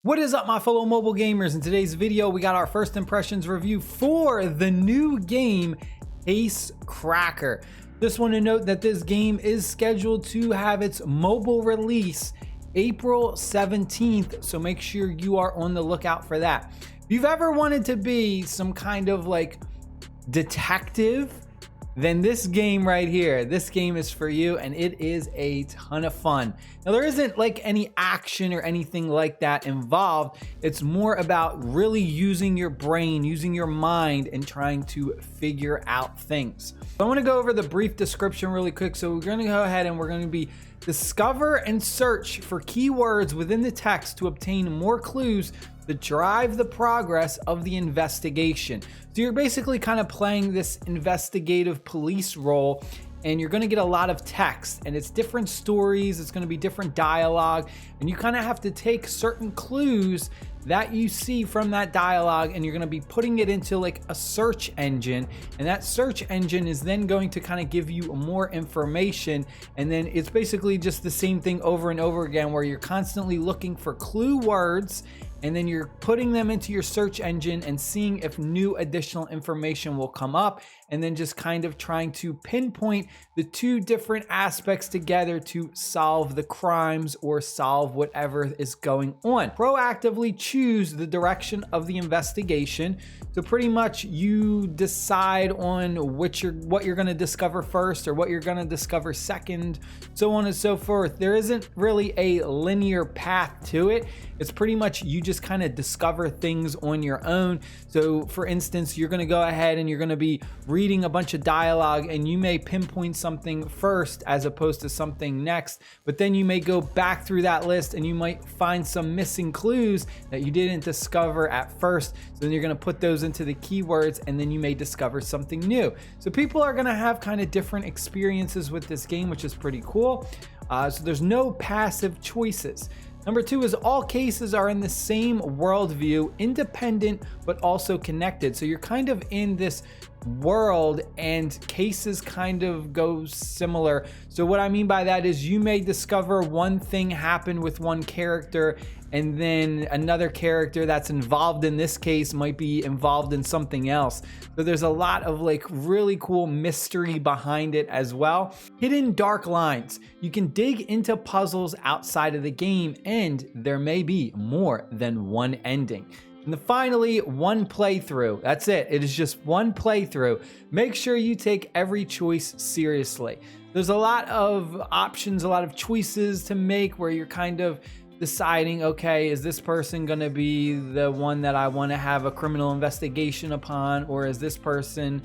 What is up, my fellow mobile gamers? In today's video, we got our first impressions review for the new game, CaseCracker. Just want to note that this game is scheduled to have its mobile release April 17th, so make sure you are on the lookout for that. If you've ever wanted to be some kind of like detective, then this game right here, this game is for you, and it is a ton of fun. Now, there isn't like any action or anything like that involved. It's more about really using your brain, using your mind, and trying to figure out things. So I want to go over the brief description really quick. So we're going to go ahead and we're going to be discover and search for keywords within the text to obtain more clues that drive the progress of the investigation. So you're basically kind of playing this investigative police role, and you're going to get a lot of text, and it's different stories, it's going to be different dialogue, and you kind of have to take certain clues that you see from that dialogue, and you're going to be putting it into like a search engine, and that search engine is then going to kind of give you more information. And then it's basically just the same thing over and over again, where you're constantly looking for clue words, and then you're putting them into your search engine and seeing if new additional information will come up, and then just kind of trying to pinpoint the two different aspects together to solve the crimes or solve whatever is going on. Proactively choose the direction of the investigation. So pretty much you decide on what you're going to discover first or what you're going to discover second, so on and so forth. There isn't really a linear path to it. It's pretty much you just kind of discover things on your own. So for instance, you're going to go ahead and you're going to be reading a bunch of dialogue, and you may pinpoint something first as opposed to something next, but then you may go back through that list and you might find some missing clues that you didn't discover at first. So then you're going to put those into the keywords, and then you may discover something new. So people are going to have kind of different experiences with this game, which is pretty cool. So there's no passive choices. Number two is all cases are in the same worldview, independent but also connected. So you're kind of in this world, and cases kind of go similar. So what I mean by that is you may discover one thing happened with one character, and then another character that's involved in this case might be involved in something else. So there's a lot of like really cool mystery behind it as well. Hidden dark lines. You can dig into puzzles outside of the game, and there may be more than one ending. And then finally, one playthrough. That's it. It is just one playthrough. Make sure you take every choice seriously. There's a lot of options, a lot of choices to make where you're kind of deciding, okay, is this person going to be the one that I want to have a criminal investigation upon, or is this person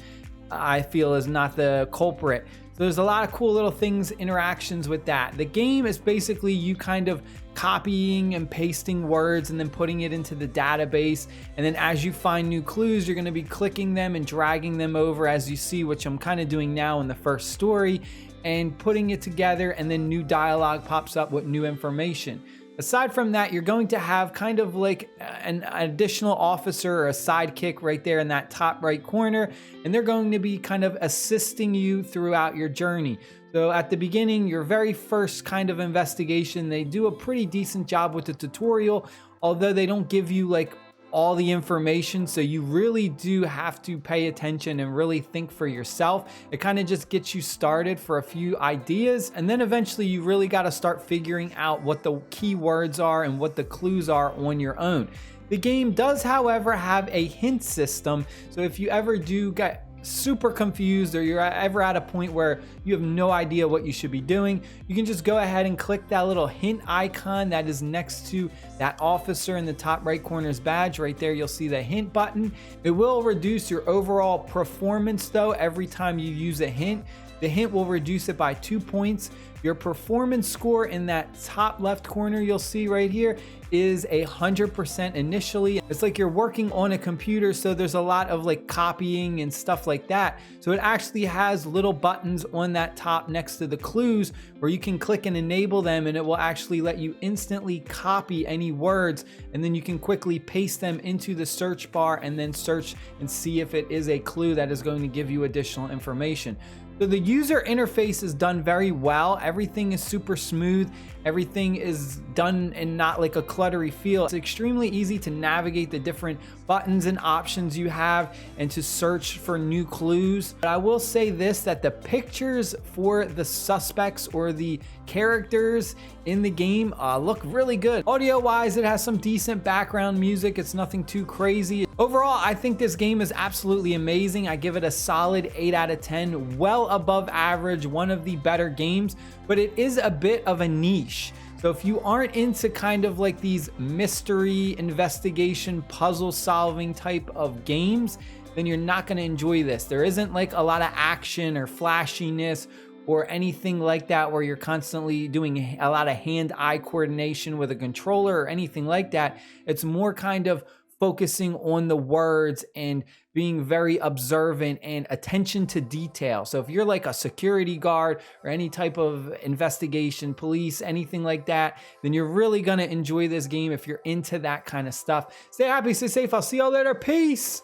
I feel is not the culprit? So there's a lot of cool little things, interactions with that. The game is basically you kind of copying and pasting words and then putting it into the database. And then as you find new clues, you're going to be clicking them and dragging them over, as you see, which I'm kind of doing now in the first story, and putting it together, and then new dialogue pops up with new information. Aside from that, you're going to have kind of like an additional officer or a sidekick right there in that top right corner, and they're going to be kind of assisting you throughout your journey. So at the beginning, your very first kind of investigation, they do a pretty decent job with the tutorial, although they don't give you like all the information, so you really do have to pay attention and really think for yourself. It kind of just gets you started for a few ideas, and then eventually you really got to start figuring out what the keywords are and what the clues are on your own. The game does, however, have a hint system, so if you ever do get super confused, or you're ever at a point where you have no idea what you should be doing, you can just go ahead and click that little hint icon that is next to that officer in the top right corner's badge. Right there, you'll see the hint button. It will reduce your overall performance though every time you use a hint. The hint will reduce it by 2 points. Your performance score in that top left corner you'll see right here is 100% initially. It's like you're working on a computer, so there's a lot of like copying and stuff like that. So it actually has little buttons on that top next to the clues where you can click and enable them, and it will actually let you instantly copy any words, and then you can quickly paste them into the search bar and then search and see if it is a clue that is going to give you additional information. So the user interface is done very well. Everything is super smooth. Everything is done in not like a cluttery feel. It's extremely easy to navigate the different buttons and options you have and to search for new clues. But I will say this, that the pictures for the suspects or the characters in the game look really good. Audio wise, it has some decent background music. It's nothing too crazy. Overall, I think this game is absolutely amazing. I give it a solid 8 out of 10, well above average, one of the better games, but it is a bit of a niche. So if you aren't into kind of like these mystery, investigation, puzzle solving type of games, then you're not going to enjoy this. There isn't like a lot of action or flashiness or anything like that where you're constantly doing a lot of hand-eye coordination with a controller or anything like that. It's more kind of focusing on the words and being very observant and attention to detail. So if you're like a security guard or any type of investigation, police, anything like that, then you're really gonna enjoy this game if you're into that kind of stuff. Stay happy, stay safe. I'll see y'all later. Peace.